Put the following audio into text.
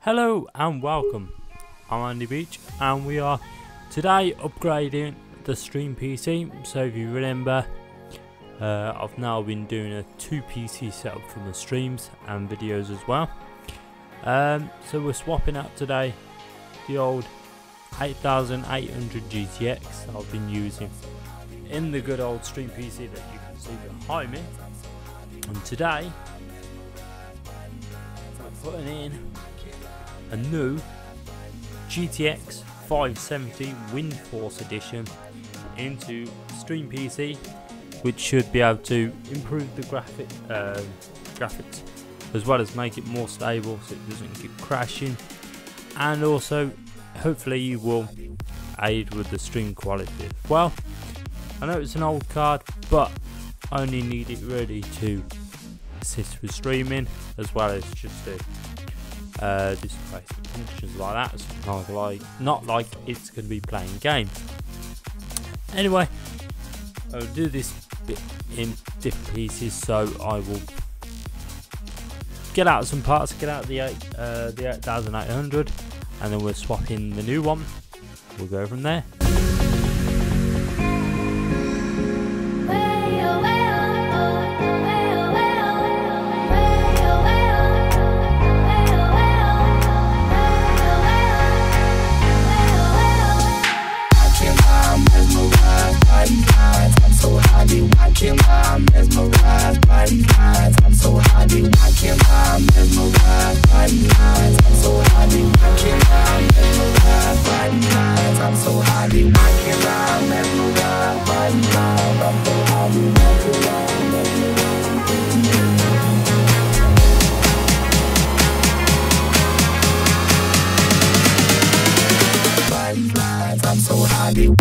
Hello and welcome. I'm Andy Beach and we are today upgrading the stream PC. So if you remember, I've now been doing a 2 PC setup for my streams and videos as well. So we're swapping out today the old 8800 GTX that I've been using in the good old stream PC that you can see behind me. And today we're putting in a new GTX 570 Windforce Edition into Stream PC, which should be able to improve the graphics as well as make it more stable so it doesn't keep crashing, and also hopefully you will aid with the stream quality as well. I know it's an old card, but I only need it really to assist with streaming as well as just to do some basic functions like that, so not like it's going to be playing games. Anyway, I'll do this bit in different pieces, so I will get out some parts, get out the 8800, and then we'll swap in the new one. We'll go from there. I'm mesmerized by these lines. I'm so happy watching. I'm mesmerized by these lines. I'm so happy watching. I'm mesmerized by these lines. I'm so happy watching. I'm mesmerized by these lines. I'm so happy watching. I'm mesmerized by these lines. I'm so happy.